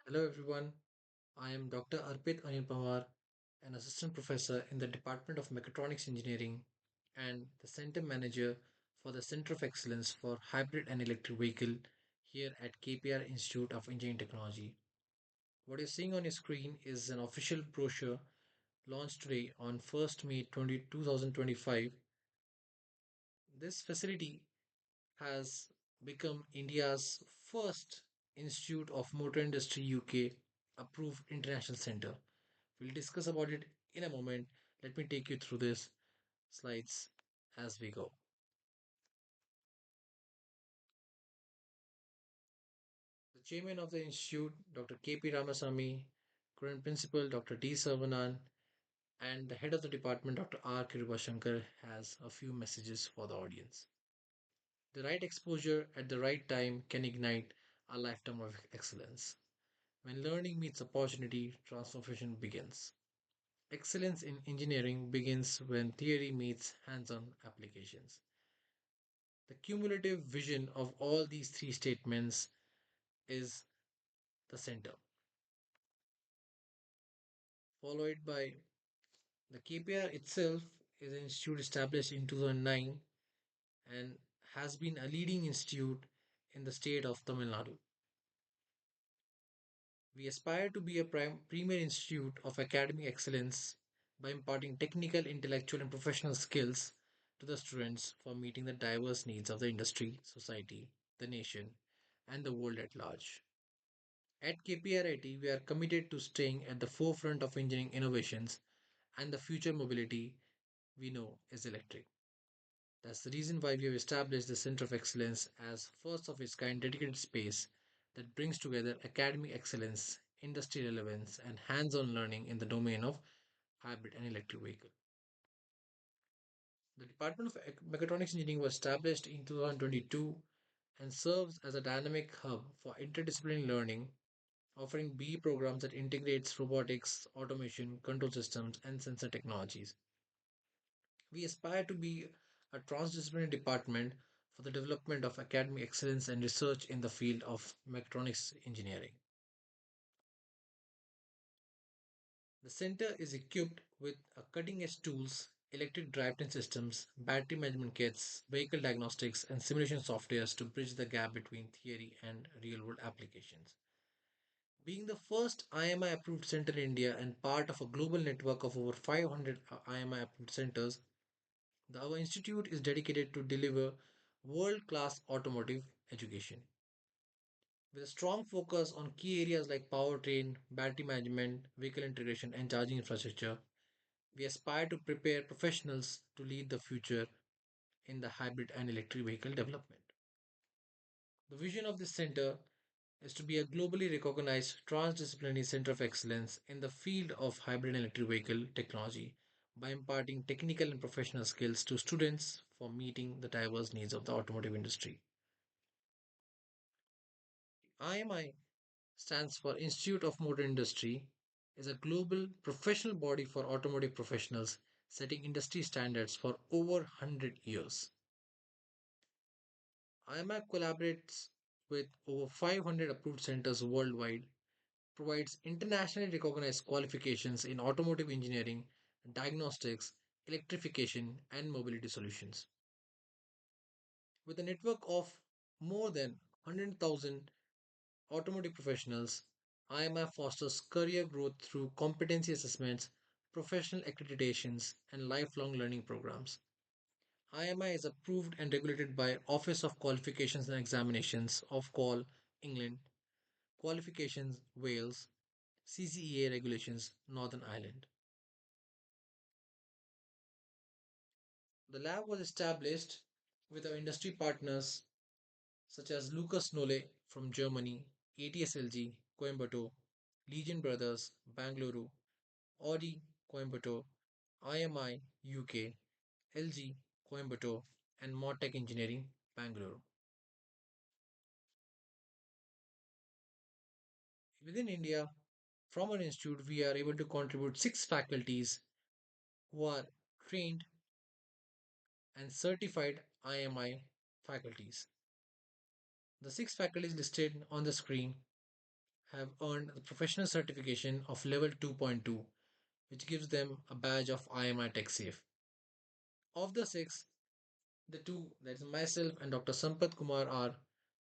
Hello everyone, I am Dr. Arpit Anil Pawar, an assistant professor in the Department of Mechatronics Engineering and the Center Manager for the Center of Excellence for Hybrid and Electric Vehicle here at KPR Institute of Engineering Technology. What you're seeing on your screen is an official brochure launched today on 1st May 2025. This facility has become India's first Institute of Motor Industry UK approved international center. We'll discuss about it in a moment. Let me take you through this slides as we go. The chairman of the institute, Dr. KP Ramasamy, current principal, Dr. D. Sarvanan, and the head of the department, Dr. R. Kirubashankar, has a few messages for the audience. The right exposure at the right time can ignite a lifetime of excellence. When learning meets opportunity, transformation begins. Excellence in engineering begins when theory meets hands on applications. The cumulative vision of all these three statements is the center, followed by the KPR itself is an institute established in 2009 and has been a leading institute in the state of Tamil Nadu. We aspire to be a premier institute of academic excellence by imparting technical, intellectual, and professional skills to the students for meeting the diverse needs of the industry, society, the nation, and the world at large. At KPRIT, we are committed to staying at the forefront of engineering innovations and the future mobility we know is electric. That's the reason why we have established the Center of Excellence as first of its kind dedicated space that brings together academic excellence, industry relevance, and hands-on learning in the domain of hybrid and electric vehicle. The Department of Mechatronics Engineering was established in 2022 and serves as a dynamic hub for interdisciplinary learning, offering BE programs that integrates robotics, automation, control systems, and sensor technologies. We aspire to be a transdisciplinary department for the development of academic excellence and research in the field of mechatronics engineering. The center is equipped with cutting-edge tools, electric drivetrain systems, battery management kits, vehicle diagnostics, and simulation softwares to bridge the gap between theory and real-world applications. Being the first IMI approved center in India and part of a global network of over 500 IMI approved centers, our institute is dedicated to deliver world class automotive education. With a strong focus on key areas like powertrain, battery management, vehicle integration, and charging infrastructure, we aspire to prepare professionals to lead the future in the hybrid and electric vehicle development. The vision of this center is to be a globally recognized transdisciplinary center of excellence in the field of hybrid and electric vehicle technology by imparting technical and professional skills to students for meeting the diverse needs of the automotive industry. IMI stands for Institute of Motor Industry, is a global professional body for automotive professionals setting industry standards for over 100 years. IMI collaborates with over 500 approved centers worldwide, provides internationally recognized qualifications in automotive engineering, diagnostics, electrification, and mobility solutions. With a network of more than 100,000 automotive professionals, IMI fosters career growth through competency assessments, professional accreditations, and lifelong learning programs. IMI is approved and regulated by Office of Qualifications and Examinations of Qual, England, Qualifications, Wales, CCEA regulations, Northern Ireland. The lab was established with our industry partners such as Lucas Nole from Germany, ATSLG, Coimbatore, Legion Brothers, Bangalore, Audi, Coimbatore, IMI, UK, LG, Coimbatore, and Modtech Engineering, Bangalore. Within India, from our institute, we are able to contribute six faculties who are trained and certified IMI faculties. The six faculties listed on the screen have earned the professional certification of level 2.2, which gives them a badge of IMI TechSafe. Of the six, the two, that is myself and Dr. Sampath Kumar, are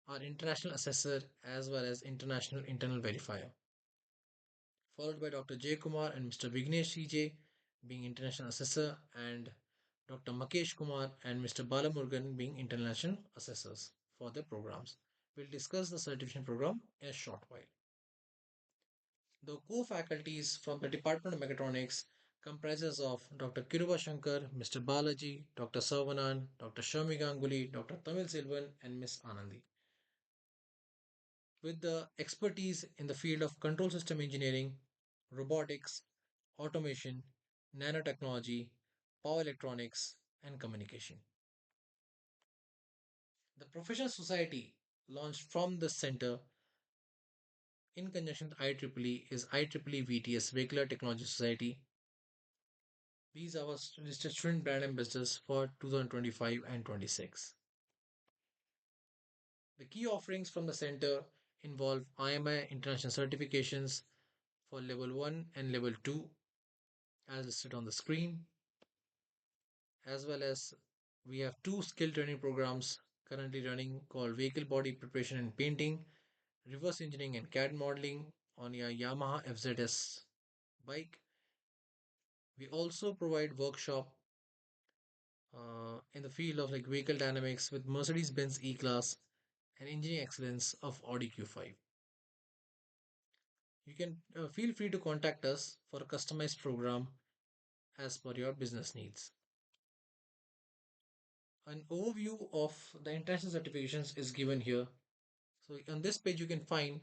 our international assessor as well as international internal verifier, followed by Dr. J. Kumar and Mr. Vignesh CJ being international assessor, and Dr. Makesh Kumar and Mr. Balamurgan being international assessors for their programs. We'll discuss the certification program in a short while. The co-faculties from the Department of Mechatronics comprises of Dr. Kiruba Shankar, Mr. Balaji, Dr. Sarvanan, Dr. Shami Ganguly, Dr. Tamil Silvan, and Ms. Anandi. With the expertise in the field of control system engineering, robotics, automation, nanotechnology, power electronics, and communication. The professional society launched from the center in conjunction with IEEE is IEEE VTS Vehicular Technology Society. These are our listed student brand ambassadors for 2025 and 26. The key offerings from the center involve IMI international certifications for level 1 and level 2 as listed on the screen, as well as we have two skill training programs currently running called vehicle body preparation and painting, reverse engineering and CAD modeling on your Yamaha FZS bike. We also provide workshop in the field of like vehicle dynamics with Mercedes-Benz E-Class and engineering excellence of Audi Q5. You can feel free to contact us for a customized program as per your business needs. An overview of the international certifications is given here. So on this page you can find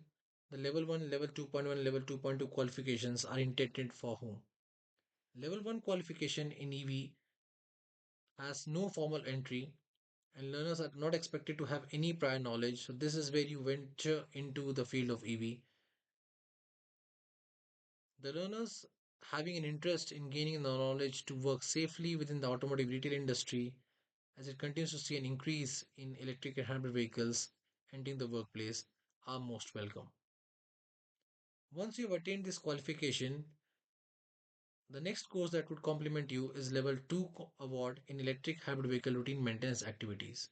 the level 1, level 2.1, level 2.2 qualifications are intended for whom. Level 1 qualification in EV has no formal entry and learners are not expected to have any prior knowledge. So this is where you venture into the field of EV. The learners having an interest in gaining the knowledge to work safely within the automotive retail industry as it continues to see an increase in electric and hybrid vehicles entering the workplace are most welcome. Once you've attained this qualification, the next course that would complement you is level 2 award in electric hybrid vehicle routine maintenance activities.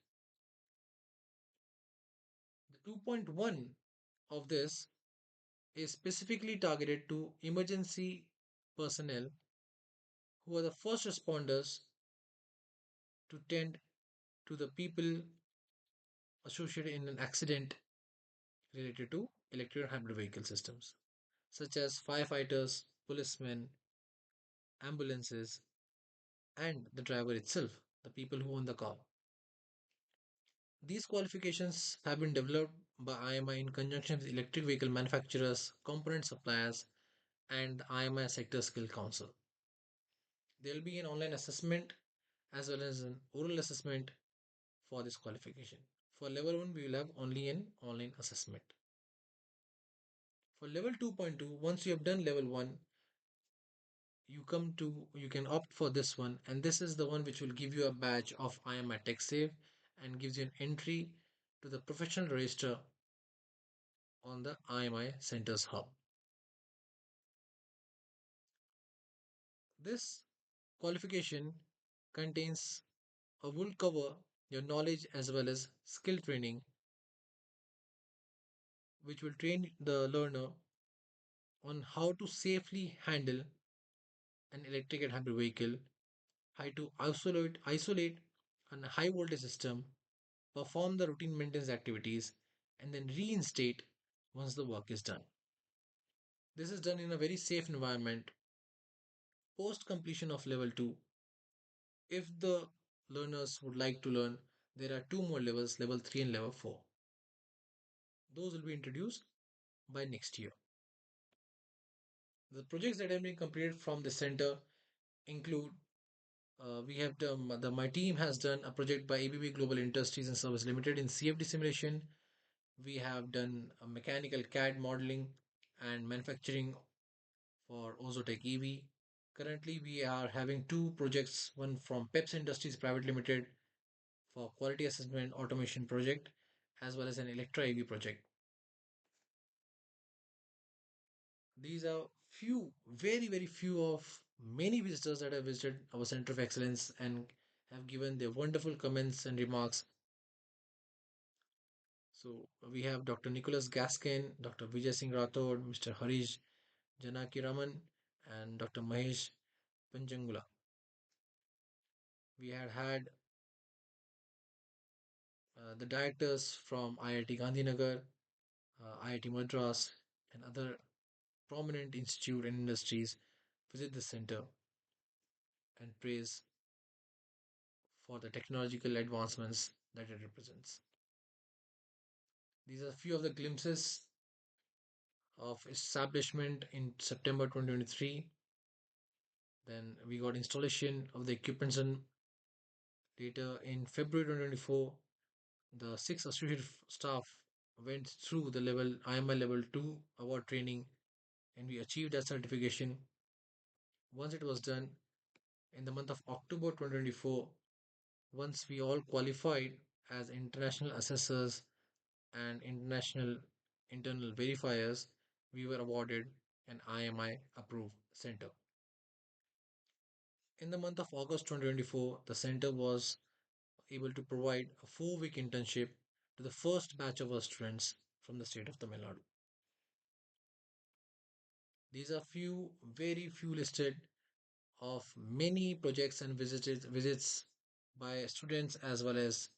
The 2.1 of this is specifically targeted to emergency personnel who are the first responders to tend to the people associated in an accident related to electric hybrid vehicle systems, such as firefighters, policemen, ambulances, and the driver itself, the people who own the car. These qualifications have been developed by IMI in conjunction with electric vehicle manufacturers, component suppliers, and IMI Sector Skill Council. There will be an online assessment as well as an oral assessment for this qualification. For level 1, we will have only an online assessment. For level 2.2, once you have done level 1, you can opt for this one, and this is the one which will give you a badge of IMI TechSafe and gives you an entry to the professional register on the IMI Centers Hub. This qualification contains will cover your knowledge as well as skill training, which will train the learner on how to safely handle an electric and hybrid vehicle, how to isolate a high voltage system, perform the routine maintenance activities, and then reinstate once the work is done. This is done in a very safe environment. Post completion of level 2, if the learners would like to learn, there are two more levels, level 3 and level 4. Those will be introduced by next year. The projects that have been completed from the center include we have done, my team has done a project by ABB Global Industries and Service Limited in CFD simulation. We have done a mechanical CAD modeling and manufacturing for Ozotech EV. Currently, we are having two projects, one from Peps Industries Private Limited for quality assessment automation project, as well as an Electra EV project. These are few, very, very few of many visitors that have visited our Center of Excellence and have given their wonderful comments and remarks. So we have Dr. Nicholas Gaskin, Dr. Vijay Singh Rathod, Mr. Harish Janaki Raman, and Dr. Mahesh Panjangula. We had the directors from IIT Gandhinagar, IIT Madras, and other prominent institute and industries visit the center and praise for the technological advancements that it represents. These are a few of the glimpses of establishment in September 2023. Then we got installation of the equipments, and later in February 2024, the six associate staff went through the level IMI level 2 award training, and we achieved that certification. Once it was done in the month of October 2024, once we all qualified as international assessors and international internal verifiers, we were awarded an IMI approved center. In the month of August 2024, the center was able to provide a 4-week internship to the first batch of our students from the state of Tamil Nadu. These are few, very few listed of many projects and visits by students as well as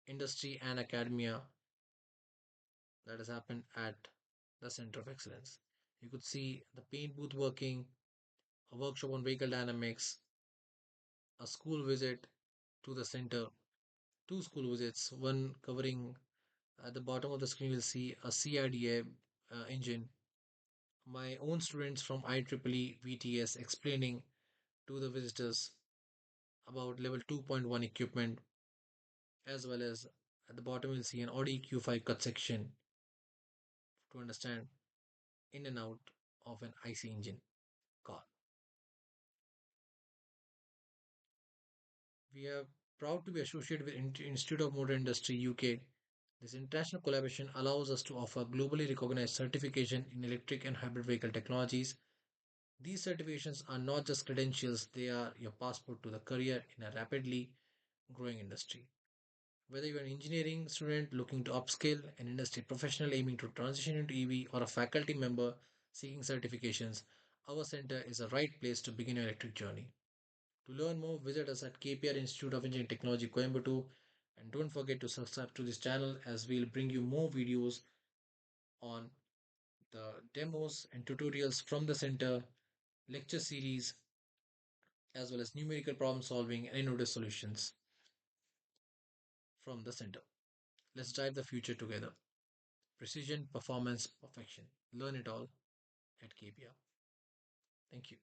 industry and academia that has happened at the Center of Excellence. You could see the paint booth working, a workshop on vehicle dynamics, a school visit to the center, two school visits, one covering at the bottom of the screen, you'll see a CIDA engine. My own students from IEEE VTS explaining to the visitors about level 2.1 equipment, as well as at the bottom you'll see an Audi Q5 cut section to understand in and out of an IC engine car. We are proud to be associated with Institute of Motor Industry UK. This international collaboration allows us to offer globally recognized certification in electric and hybrid vehicle technologies. These certifications are not just credentials, they are your passport to the career in a rapidly growing industry. Whether you're an engineering student looking to upskill, an industry professional aiming to transition into EV, or a faculty member seeking certifications, our center is the right place to begin your electric journey. To learn more, visit us at KPR Institute of Engineering Technology, Coimbatore, and don't forget to subscribe to this channel as we'll bring you more videos on the demos and tutorials from the center, lecture series, as well as numerical problem solving and innovative solutions from the center. Let's drive the future together. Precision, performance, perfection. Learn it all at KPR. Thank you.